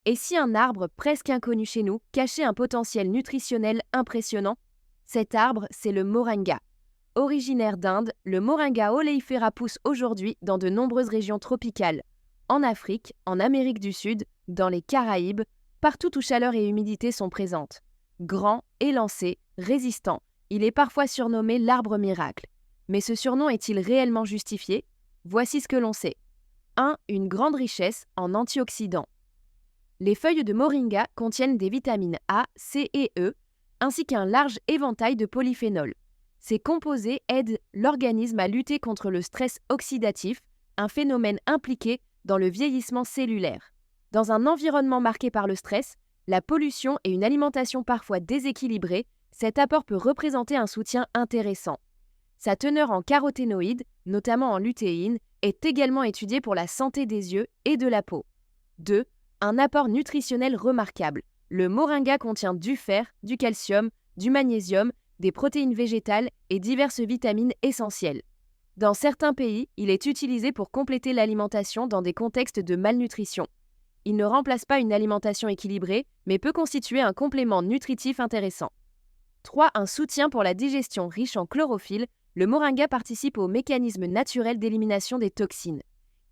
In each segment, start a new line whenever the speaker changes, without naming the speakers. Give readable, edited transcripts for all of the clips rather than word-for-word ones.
Et si un arbre presque inconnu chez nous cachait un potentiel nutritionnel impressionnant? Cet arbre, c'est le moringa. Originaire d'Inde, le moringa oleifera pousse aujourd'hui dans de nombreuses régions tropicales. En Afrique, en Amérique du Sud, dans les Caraïbes, partout où chaleur et humidité sont présentes. Grand, élancé, résistant, il est parfois surnommé l'arbre miracle. Mais ce surnom est-il réellement justifié? Voici ce que l'on sait. 1. Une grande richesse en antioxydants. Les feuilles de moringa contiennent des vitamines A, C et E, ainsi qu'un large éventail de polyphénols. Ces composés aident l'organisme à lutter contre le stress oxydatif, un phénomène impliqué dans le vieillissement cellulaire. Dans un environnement marqué par le stress, la pollution et une alimentation parfois déséquilibrée, cet apport peut représenter un soutien intéressant. Sa teneur en caroténoïdes, notamment en lutéine, est également étudiée pour la santé des yeux et de la peau. 2. Un apport nutritionnel remarquable. Le moringa contient du fer, du calcium, du magnésium, des protéines végétales et diverses vitamines essentielles. Dans certains pays, il est utilisé pour compléter l'alimentation dans des contextes de malnutrition. Il ne remplace pas une alimentation équilibrée, mais peut constituer un complément nutritif intéressant. 3. Un soutien pour la digestion riche en chlorophylle. Le moringa participe au mécanisme naturel d'élimination des toxines.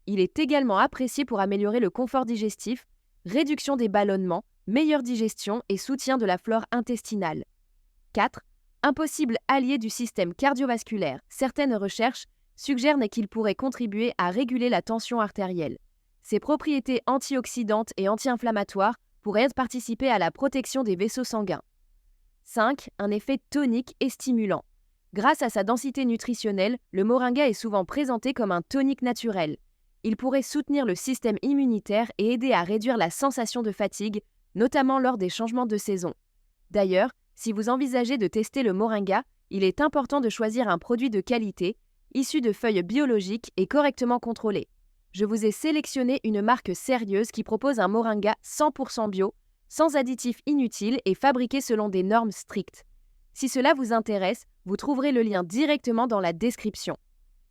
Il est également apprécié pour améliorer le confort digestif, réduction des ballonnements, meilleure digestion et soutien de la flore intestinale. 4. Un possible allié du système cardiovasculaire. Certaines recherches suggèrent qu'il pourrait contribuer à réguler la tension artérielle. Ses propriétés antioxydantes et anti-inflammatoires pourraient participer à la protection des vaisseaux sanguins. 5. Un effet tonique et stimulant. Grâce à sa densité nutritionnelle, le moringa est souvent présenté comme un tonique naturel. Il pourrait soutenir le système immunitaire et aider à réduire la sensation de fatigue, notamment lors des changements de saison. D'ailleurs, si vous envisagez de tester le moringa, il est important de choisir un produit de qualité, issu de feuilles biologiques et correctement contrôlées. Je vous ai sélectionné une marque sérieuse qui propose un moringa 100% bio, sans additifs inutiles et fabriqué selon des normes strictes. Si cela vous intéresse, vous trouverez le lien directement dans la description.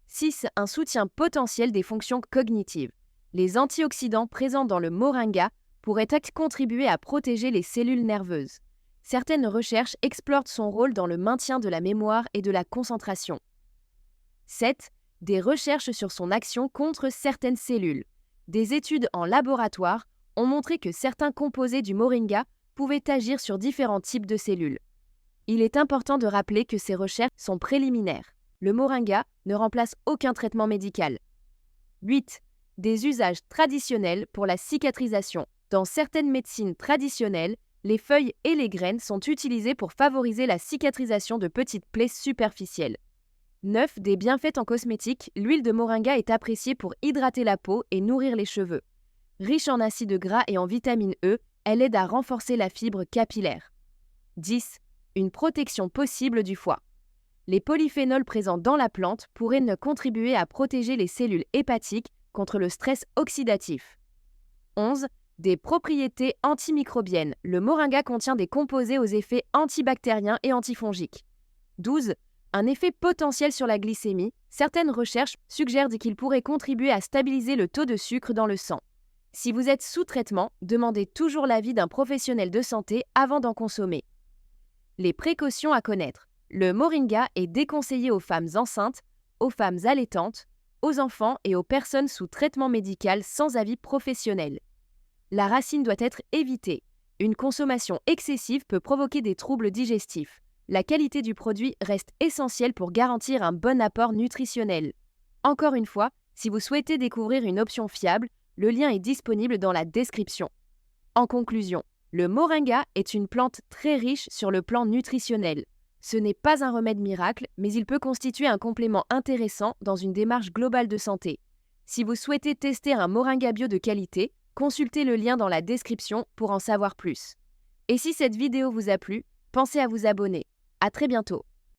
6. Un soutien potentiel des fonctions cognitives. Les antioxydants présents dans le moringa pourraient contribuer à protéger les cellules nerveuses. Certaines recherches explorent son rôle dans le maintien de la mémoire et de la concentration. 7. Des recherches sur son action contre certaines cellules. Des études en laboratoire ont montré que certains composés du moringa pouvaient agir sur différents types de cellules. Il est important de rappeler que ces recherches sont préliminaires. Le moringa ne remplace aucun traitement médical. 8. Des usages traditionnels pour la cicatrisation. Dans certaines médecines traditionnelles, les feuilles et les graines sont utilisées pour favoriser la cicatrisation de petites plaies superficielles. 9. Des bienfaits en cosmétique. L'huile de moringa est appréciée pour hydrater la peau et nourrir les cheveux. Riche en acides gras et en vitamine E, elle aide à renforcer la fibre capillaire. 10. Une protection possible du foie. Les polyphénols présents dans la plante pourraient contribuer à protéger les cellules hépatiques contre le stress oxydatif. 11. Des propriétés antimicrobiennes. Le moringa contient des composés aux effets antibactériens et antifongiques. 12. Un effet potentiel sur la glycémie. Certaines recherches suggèrent qu'il pourrait contribuer à stabiliser le taux de sucre dans le sang. Si vous êtes sous traitement, demandez toujours l'avis d'un professionnel de santé avant d'en consommer. Les précautions à connaître. Le moringa est déconseillé aux femmes enceintes, aux femmes allaitantes, aux enfants et aux personnes sous traitement médical sans avis professionnel. La racine doit être évitée. Une consommation excessive peut provoquer des troubles digestifs. La qualité du produit reste essentielle pour garantir un bon apport nutritionnel. Encore une fois, si vous souhaitez découvrir une option fiable, le lien est disponible dans la description. En conclusion, le moringa est une plante très riche sur le plan nutritionnel. Ce n'est pas un remède miracle, mais il peut constituer un complément intéressant dans une démarche globale de santé. Si vous souhaitez tester un moringa bio de qualité, consultez le lien dans la description pour en savoir plus. Et si cette vidéo vous a plu, pensez à vous abonner. À très bientôt.